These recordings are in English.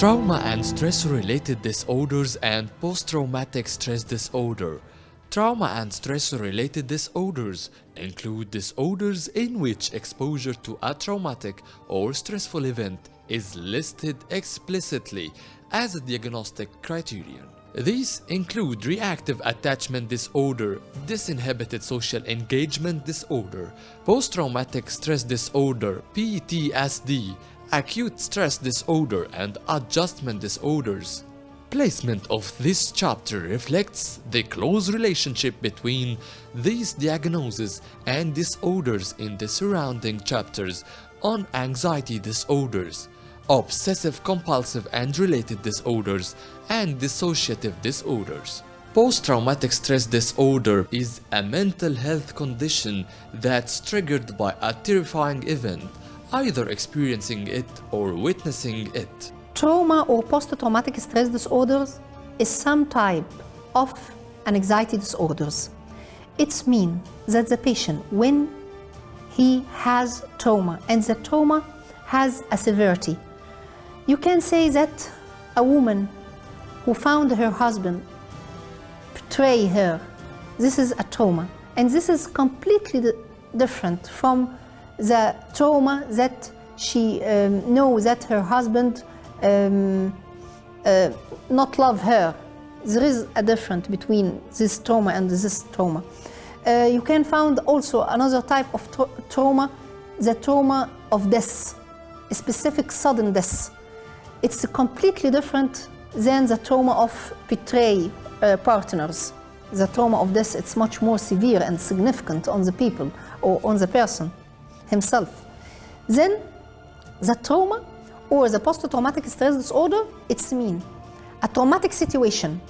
Trauma and stress-related disorders and post-traumatic stress disorder. Trauma and stress-related disorders include disorders in which exposure to a traumatic or stressful event is listed explicitly as a diagnostic criterion. These include reactive attachment disorder, disinhibited social engagement disorder, post-traumatic stress disorder, PTSD, acute stress disorder, and adjustment disorders. Placement of this chapter reflects the close relationship between these diagnoses and disorders in the surrounding chapters on anxiety disorders, obsessive compulsive and related disorders, and dissociative disorders. Post-traumatic stress disorder is a mental health condition that's triggered by a terrifying event, either experiencing it or witnessing it. Trauma or post-traumatic stress disorders is some type of anxiety disorders. It means that the patient, when he has trauma and the trauma has a severity, you can say that a woman who found her husband betray her, this is a trauma, and this is completely different from the trauma that she knows that her husband not love her. There is a difference between this trauma and this trauma. You can find also another type of trauma, the trauma of death, a specific sudden death. It's completely different than the trauma of betray partners. The trauma of death, it's much more severe and significant on the people or on the person himself. Then the trauma or the post-traumatic stress disorder, it's mean a traumatic situation.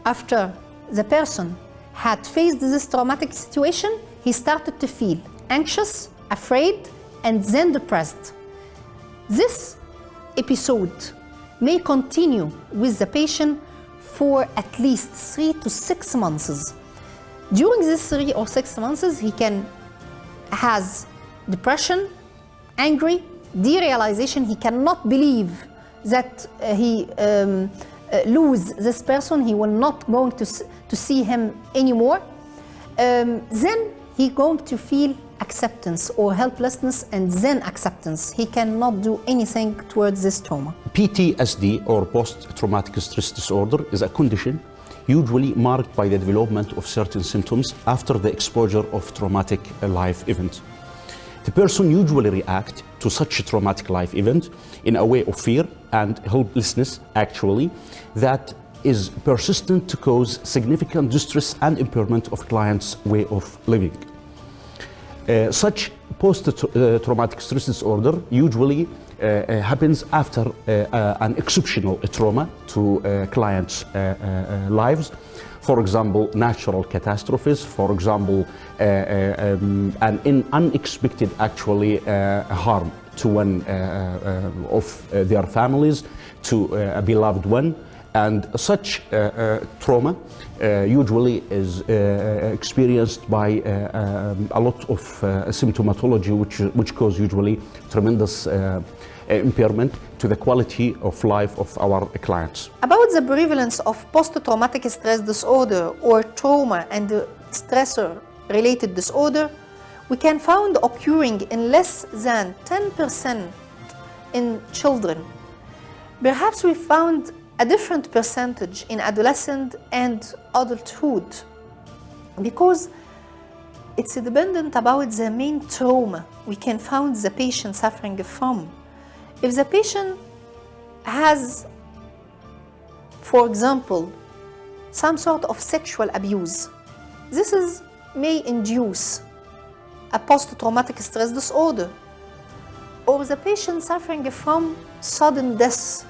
After the person had faced this traumatic situation, he started to feel anxious, afraid, and then depressed. This episode may continue with the patient for at least 3 to 6 months. During these 3 or 6 months, he can has depression, angry, derealization. He cannot believe that he lose this person. He will not going to see him anymore. Then he going to feel acceptance or helplessness, and then acceptance. He cannot do anything towards this trauma. PTSD or post-traumatic stress disorder is a condition usually marked by the development of certain symptoms after the exposure of traumatic life event. The person usually reacts to such a traumatic life event in a way of fear and helplessness, actually, that is persistent to cause significant distress and impairment of client's way of living. Such post-traumatic stress disorder usually happens after an exceptional trauma to clients' lives. For example, natural catastrophes, for example, an unexpected actually harm to one of their families, to a beloved one. And such trauma usually is experienced by a lot of symptomatology, which cause usually tremendous impairment to the quality of life of our clients. About the prevalence of post-traumatic stress disorder or trauma and stressor-related disorder, we can find occurring in less than 10% in children. Perhaps we found a different percentage in adolescent and adulthood because it's dependent about the main trauma we can find the patient suffering from. If the patient has, for example, some sort of sexual abuse, this may induce a post-traumatic stress disorder. Or the patient suffering from sudden death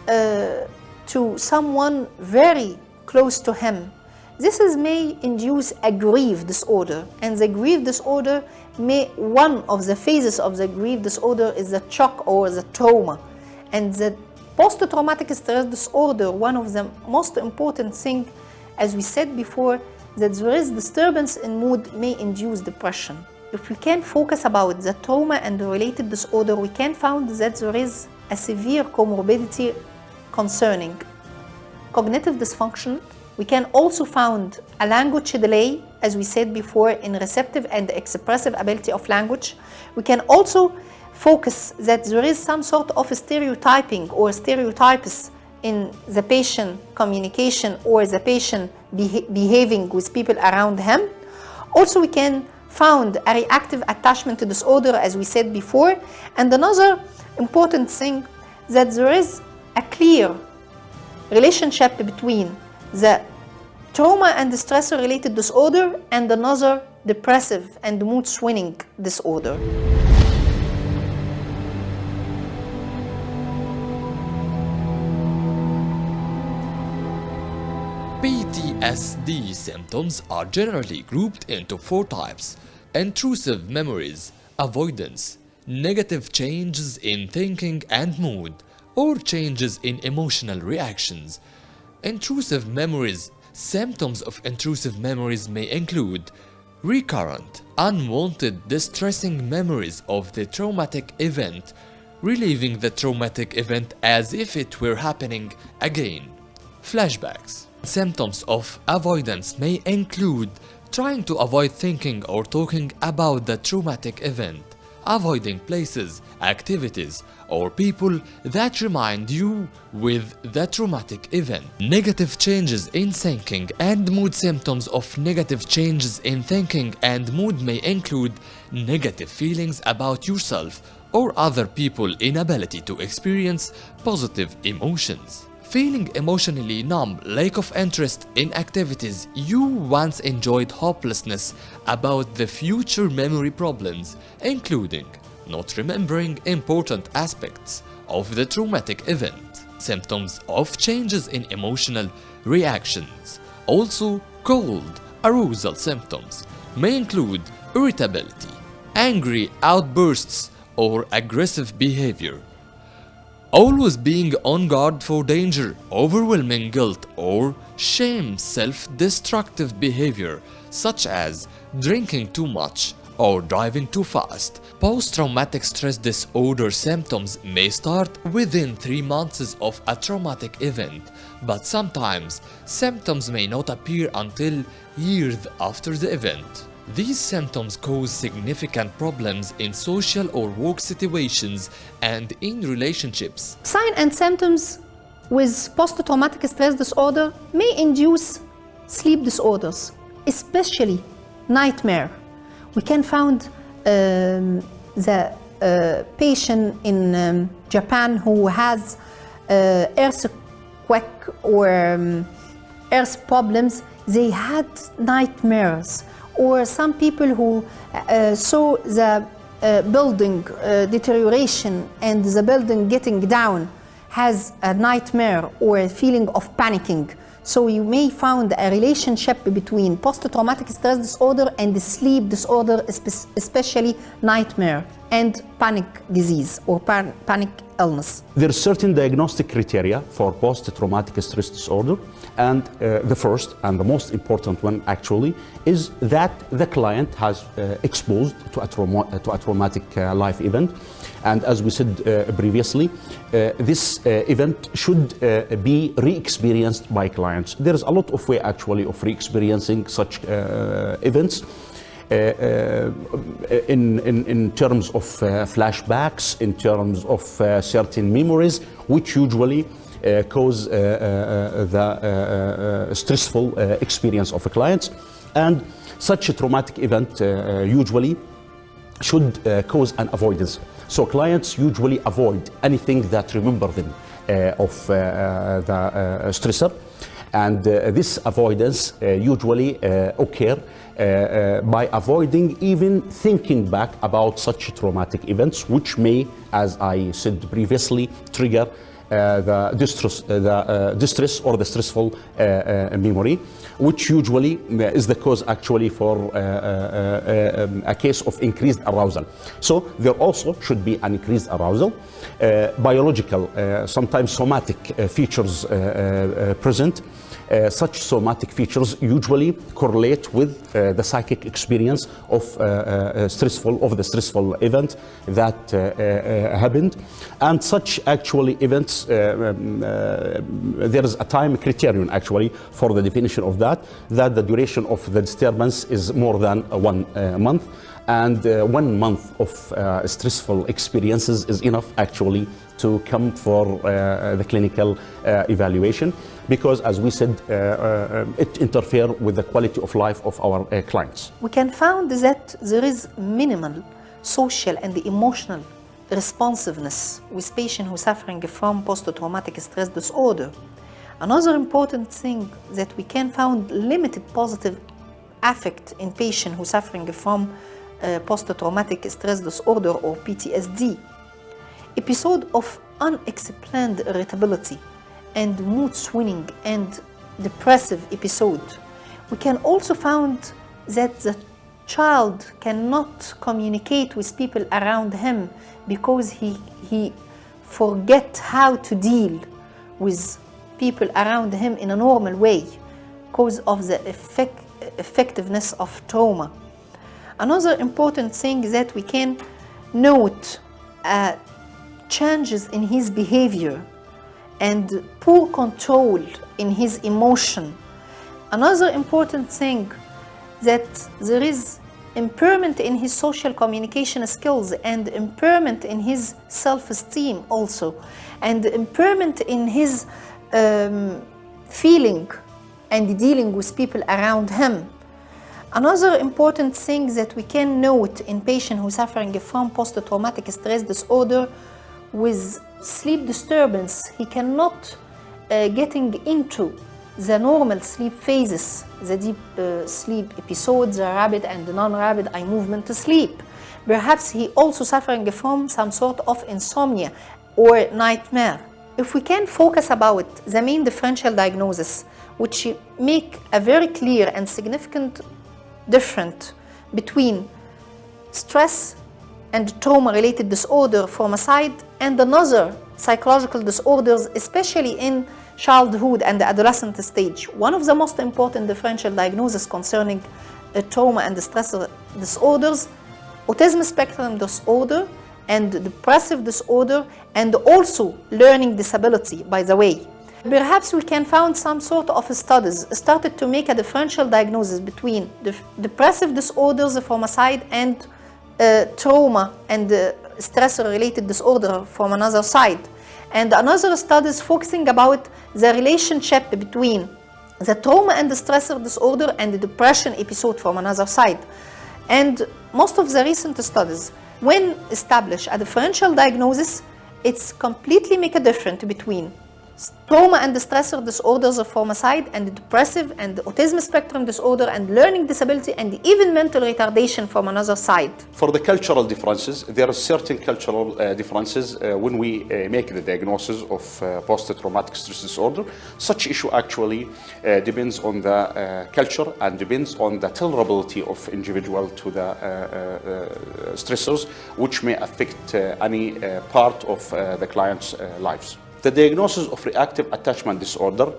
to someone very close to him, this may induce a grief disorder, and the grief disorder one of the phases of the grief disorder is the shock or the trauma. And the post-traumatic stress disorder, one of the most important things, as we said before, that there is disturbance in mood may induce depression. If we can focus about the trauma and the related disorder, we can find that there is a severe comorbidity concerning cognitive dysfunction. We can also find a language delay, as we said before, in receptive and expressive ability of language. We can also focus that there is some sort of stereotyping or stereotypes in the patient communication or the patient behaving with people around him. Also, we can find a reactive attachment disorder, as we said before. And another important thing, that there is a clear relationship between the trauma and stressor-related disorder and another depressive and mood swinging disorder. PTSD symptoms are generally grouped into 4 types: intrusive memories, avoidance, negative changes in thinking and mood, or changes in emotional reactions. Intrusive memories. Symptoms of intrusive memories may include recurrent, unwanted, distressing memories of the traumatic event, reliving the traumatic event as if it were happening again. Flashbacks. Symptoms of avoidance may include trying to avoid thinking or talking about the traumatic event, avoiding places, activities, or people that remind you with the traumatic event. Negative changes in thinking and mood. Symptoms of negative changes in thinking and mood may include negative feelings about yourself or other people, inability to experience positive emotions. Feeling emotionally numb, lack of interest in activities you once enjoyed, hopelessness about the future, memory problems, including not remembering important aspects of the traumatic event. Symptoms of changes in emotional reactions. Also, cold arousal symptoms may include irritability, angry outbursts, or aggressive behavior. Always being on guard for danger, overwhelming guilt or shame, self-destructive behavior such as drinking too much or driving too fast. Post-traumatic stress disorder symptoms may start within 3 months of a traumatic event, but sometimes symptoms may not appear until years after the event. These symptoms cause significant problems in social or work situations and in relationships. Signs and symptoms with post-traumatic stress disorder may induce sleep disorders, especially nightmare. We can find the patient in Japan who has earthquake or earth problems. They had nightmares. Or some people who saw the building deterioration and the building getting down has a nightmare or a feeling of panicking. So you may find a relationship between post-traumatic stress disorder and the sleep disorder, especially nightmare and panic disease or panic illness. There are certain diagnostic criteria for post-traumatic stress disorder, and the first and the most important one actually is that the client has exposed to a traumatic life event. And as we said previously, this event should be re-experienced by clients. There is a lot of way actually of re-experiencing such events. In terms of flashbacks, in terms of certain memories, which usually cause the stressful experience of a client. And such a traumatic event usually should cause an avoidance. So clients usually avoid anything that remember them of the stressor. And this avoidance usually occur by avoiding even thinking back about such traumatic events, which may, as I said previously, trigger the distress or the stressful memory, which usually is the cause actually for a case of increased arousal. So there also should be an increased arousal. Biological, sometimes somatic features present. Such somatic features usually correlate with the psychic experience of the stressful event that happened, and such actually events there is a time criterion actually for the definition of that the duration of the disturbance is more than 1 month, and 1 month of stressful experiences is enough actually to come for the clinical evaluation, because as we said it interferes with the quality of life of our clients. We can find that there is minimal social and emotional responsiveness with patients who are suffering from post-traumatic stress disorder. Another important thing that we can find limited positive affect in patients who are suffering from post-traumatic stress disorder or PTSD. Episode of unexplained irritability and mood swinging and depressive episode. We can also find that the child cannot communicate with people around him because he forget how to deal with people around him in a normal way because of the effectiveness of trauma. Another important thing that we can note changes in his behavior and poor control in his emotion. Another important thing that there is impairment in his social communication skills and impairment in his self-esteem also, and impairment in his feeling and dealing with people around him. Another important thing that we can note in patients who are suffering from post-traumatic stress disorder with sleep disturbance, he cannot getting into the normal sleep phases, the deep sleep episodes, the rapid and non-rapid eye movement sleep. Perhaps he also suffering from some sort of insomnia or nightmare. If we can focus about the main differential diagnosis, which make a very clear and significant difference between stress and trauma-related disorder from a side and another psychological disorders, especially in childhood and the adolescent stage. One of the most important differential diagnoses concerning trauma and stress disorders, autism spectrum disorder and depressive disorder, and also learning disability, by the way. Perhaps we can find some sort of studies started to make a differential diagnosis between depressive disorders from a side and trauma and stress-related disorder from another side. And another studies focusing about the relationship between the trauma and the stressor disorder and the depression episode from another side. And most of the recent studies, when establish a differential diagnosis, it's completely make a difference between trauma and the stressor disorders from a side and the depressive and the autism spectrum disorder and learning disability and even mental retardation from another side. For the cultural differences, there are certain cultural differences when we make the diagnosis of post-traumatic stress disorder. Such issue actually depends on the culture and depends on the tolerability of individual to the stressors, which may affect any part of the client's lives. The diagnosis of reactive attachment disorder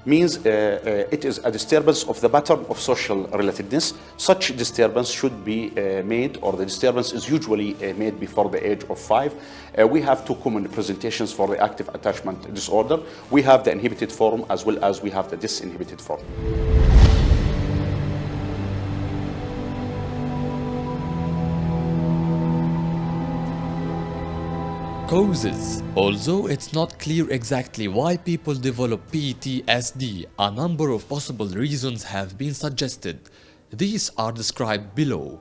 means it is a disturbance of the pattern of social relatedness. Such disturbance should be made, or the disturbance is usually made before the age of 5. We have two common presentations for reactive attachment disorder. We have the inhibited form as well as we have the disinhibited form. Causes. Although it's not clear exactly why people develop PTSD, a number of possible reasons have been suggested. These are described below.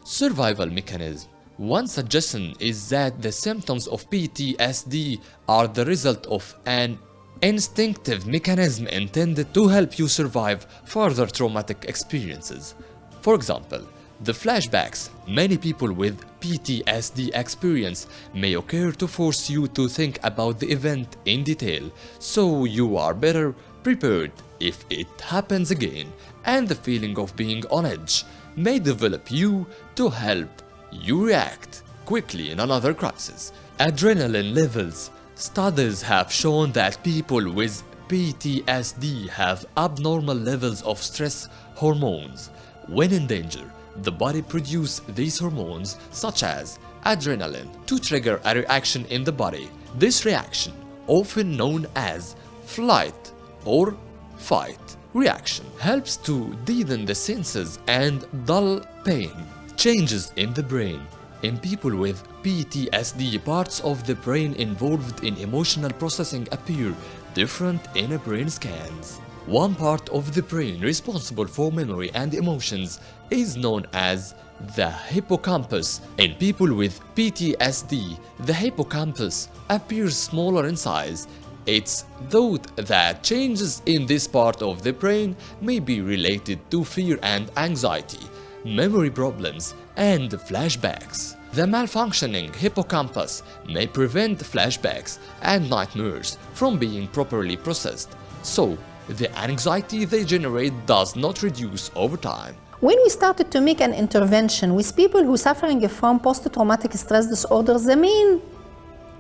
Survival mechanism. One suggestion is that the symptoms of PTSD are the result of an instinctive mechanism intended to help you survive further traumatic experiences. For example, the flashbacks many people with PTSD experience may occur to force you to think about the event in detail, so you are better prepared if it happens again, and the feeling of being on edge may develop you to help you react quickly in another crisis. Adrenaline levels. Studies have shown that people with PTSD have abnormal levels of stress hormones. When in danger, the body produces these hormones such as adrenaline to trigger a reaction in the body. This reaction, often known as flight or fight reaction, helps to deaden the senses and dull pain. Changes in the brain. In people with PTSD, parts of the brain involved in emotional processing appear different in brain scans. One part of the brain responsible for memory and emotions is known as the hippocampus. In people with PTSD, the hippocampus appears smaller in size. It's thought that changes in this part of the brain may be related to fear and anxiety, memory problems, and flashbacks. The malfunctioning hippocampus may prevent flashbacks and nightmares from being properly processed, so the anxiety they generate does not reduce over time. When we started to make an intervention with people who are suffering from post-traumatic stress disorders, the main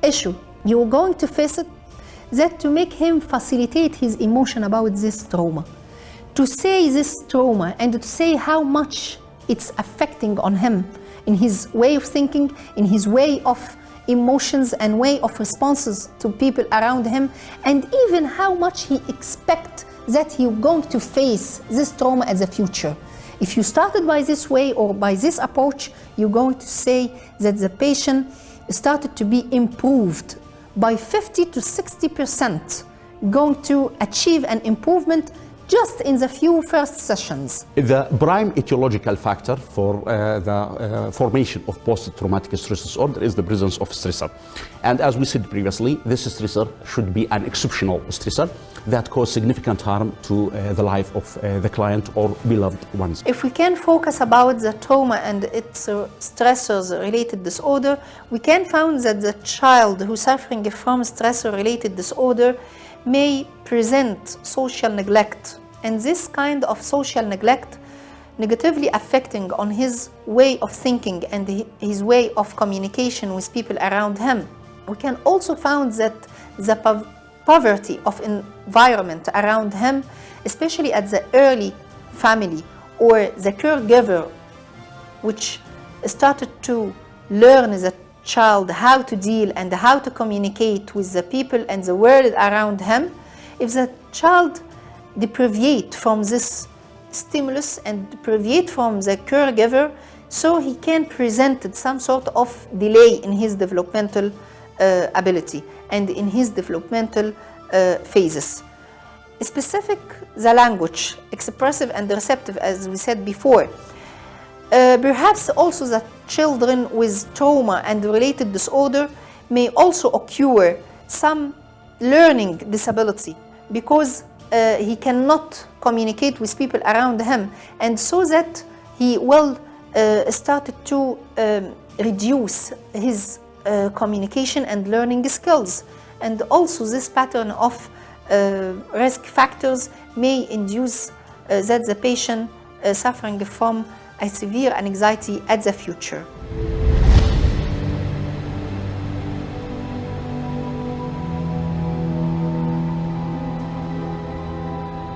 issue you were going to face it, that to make him facilitate his emotion about this trauma. To say this trauma and to say how much it's affecting on him in his way of thinking, in his way of emotions and way of responses to people around him, and even how much he expects that he's going to face this trauma as a future. If you started by this way or by this approach, you're going to say that the patient started to be improved by 50 to 60%, going to achieve an improvement just in the few first sessions. The prime etiological factor for the formation of post-traumatic stress disorder is the presence of stressor. And as we said previously, this stressor should be an exceptional stressor that causes significant harm to the life of the client or beloved ones. If we can focus about the trauma and its stressors related disorder, we can find that the child who's suffering from stressor related disorder may present social neglect, and this kind of social neglect negatively affecting on his way of thinking and his way of communication with people around him. We can also find that the poverty of environment around him, especially at the early family or the caregiver, which started to learn the child how to deal and how to communicate with the people and the world around him. If the child depriviate from this stimulus and depriviate from the caregiver, so he can present some sort of delay in his developmental ability and in his developmental phases. Specific, the language, expressive and receptive, as we said before. Perhaps also that children with trauma and related disorder may also occur some learning disability because he cannot communicate with people around him, and so that he will start to reduce his communication and learning skills. And also this pattern of risk factors may induce that the patient suffering from a severe anxiety at the future.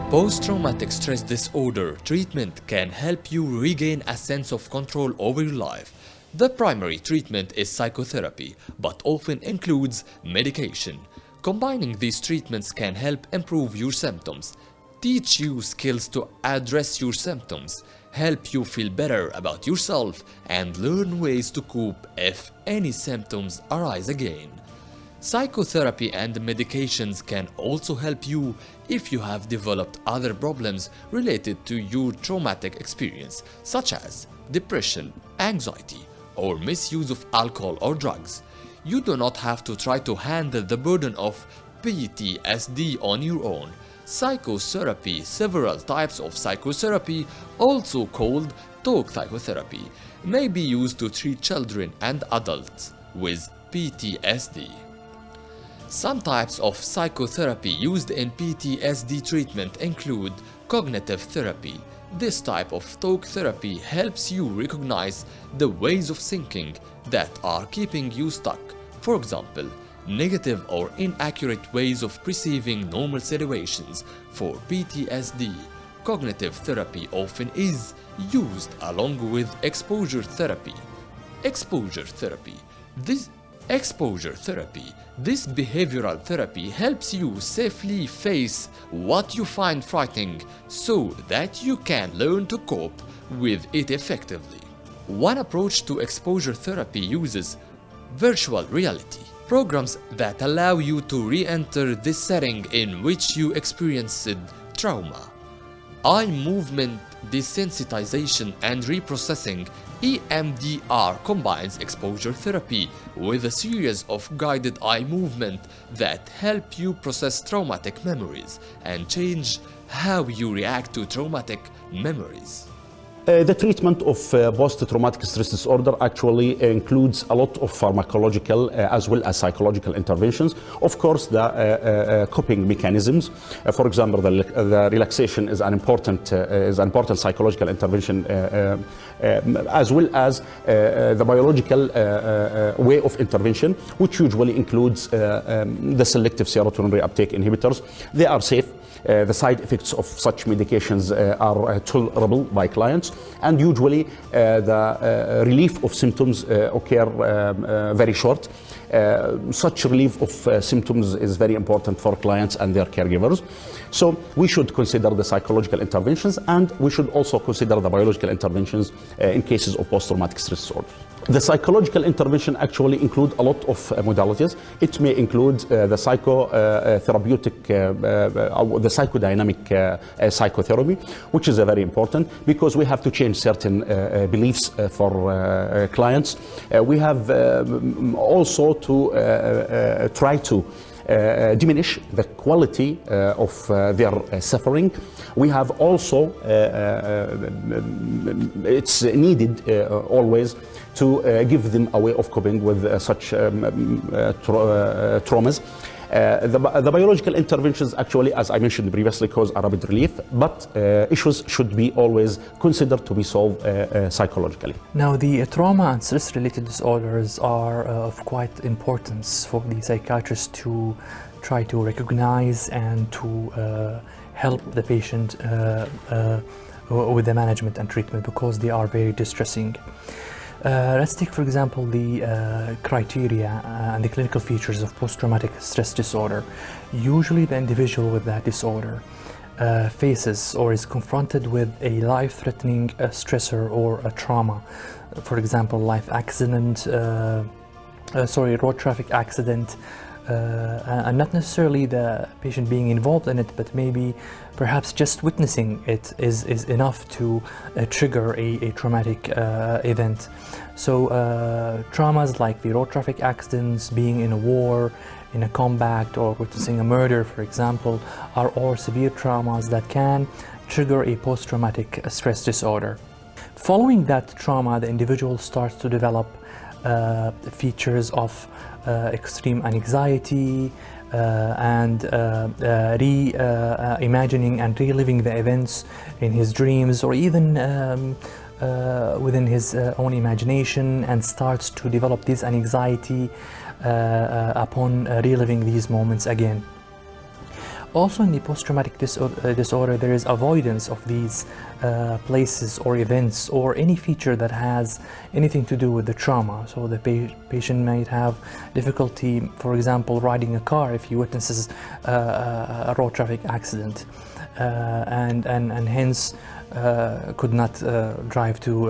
Post-traumatic stress disorder treatment can help you regain a sense of control over your life. The primary treatment is psychotherapy, but often includes medication. Combining these treatments can help improve your symptoms, teach you skills to address your symptoms, help you feel better about yourself, and learn ways to cope if any symptoms arise again. Psychotherapy and medications can also help you if you have developed other problems related to your traumatic experience, such as depression, anxiety, or misuse of alcohol or drugs. You do not have to try to handle the burden of PTSD on your own. Psychotherapy, several types of psychotherapy, also called talk psychotherapy, may be used to treat children and adults with PTSD. Some types of psychotherapy used in PTSD treatment include cognitive therapy. This type of talk therapy helps you recognize the ways of thinking that are keeping you stuck. For example, negative or inaccurate ways of perceiving normal situations. For PTSD, cognitive therapy often is used along with exposure therapy. This behavioral therapy helps you safely face what you find frightening so that you can learn to cope with it effectively. One approach to exposure therapy uses virtual reality programs that allow you to re-enter this setting in which you experienced trauma. Eye movement desensitization and reprocessing (EMDR) combines exposure therapy with a series of guided eye movement that help you process traumatic memories and change how you react to traumatic memories. The treatment of post-traumatic stress disorder actually includes a lot of pharmacological as well as psychological interventions. Of course, the coping mechanisms, for example, the relaxation is an important psychological intervention, as well as the biological way of intervention, which usually includes the selective serotonin reuptake inhibitors. They are safe. The side effects of such medications are tolerable by clients, and usually the relief of symptoms occur very short. Such relief of symptoms is very important for clients and their caregivers. So we should consider the psychological interventions, and we should also consider the biological interventions in cases of post-traumatic stress disorder. The psychological intervention actually include a lot of modalities. It may include the psychotherapeutic, the psychodynamic psychotherapy, which is very important because we have to change certain beliefs for clients. We have also to try to diminish the quality of their suffering. We have also, it's needed always to give them a way of coping with such traumas. The biological interventions actually, as I mentioned previously, cause a rapid relief, but issues should be always considered to be solved psychologically. Now, the trauma and stress-related disorders are of quite importance for the psychiatrist to try to recognize and to help the patient with the management and treatment, because they are very distressing. Let's take, for example, the criteria and the clinical features of post-traumatic stress disorder. Usually the individual with that disorder faces or is confronted with a life-threatening stressor or a trauma. For example, road traffic accident, and not necessarily the patient being involved in it, but maybe perhaps just witnessing it is enough to trigger a traumatic event. So traumas like the road traffic accidents, being in a war, in a combat, or witnessing a murder, for example, are all severe traumas that can trigger a post-traumatic stress disorder. Following that trauma, the individual starts to develop features of extreme anxiety and reimagining and reliving the events in his dreams, or even within his own imagination, and starts to develop this anxiety upon reliving these moments again. Also, in the post-traumatic disorder, there is avoidance of these places or events or any feature that has anything to do with the trauma. So the patient might have difficulty, for example, riding a car if he witnesses a road traffic accident, and hence could not drive to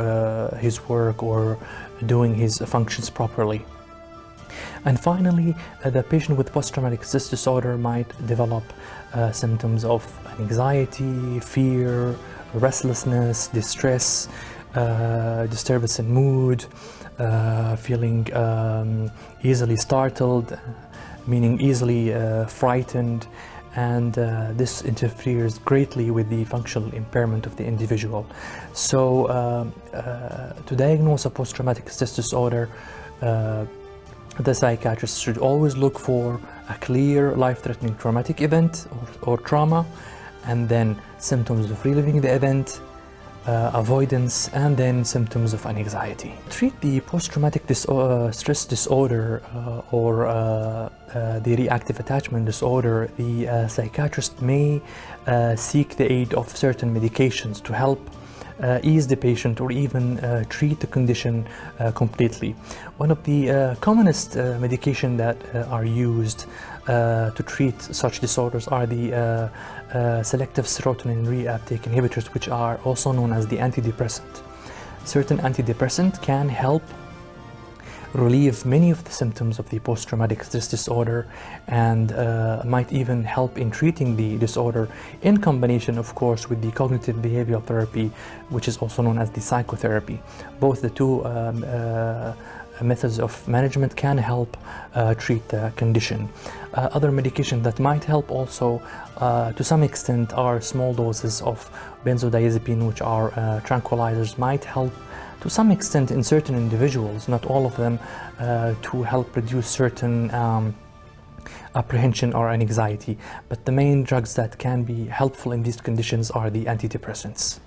his work or doing his functions properly. And finally, the patient with post-traumatic stress disorder might develop symptoms of anxiety, fear, restlessness, distress, disturbance in mood, feeling easily startled, meaning easily frightened, and this interferes greatly with the functional impairment of the individual. So to diagnose a post-traumatic stress disorder, the psychiatrist should always look for a clear life-threatening traumatic event or trauma, and then symptoms of reliving the event, avoidance, and then symptoms of anxiety. To treat the post-traumatic stress disorder or the reactive attachment disorder, the psychiatrist may seek the aid of certain medications to help ease the patient or even treat the condition completely. One of the commonest medication that are used to treat such disorders are the selective serotonin reuptake inhibitors, which are also known as the antidepressant. Certain antidepressant can help relieve many of the symptoms of the post-traumatic stress disorder and might even help in treating the disorder in combination, of course, with the cognitive behavioral therapy, which is also known as the psychotherapy. Both the two methods of management can help treat the condition. Other medications that might help also to some extent are small doses of benzodiazepine, which are tranquilizers, might help to some extent in certain individuals, not all of them, to help reduce certain apprehension or anxiety. But the main drugs that can be helpful in these conditions are the antidepressants.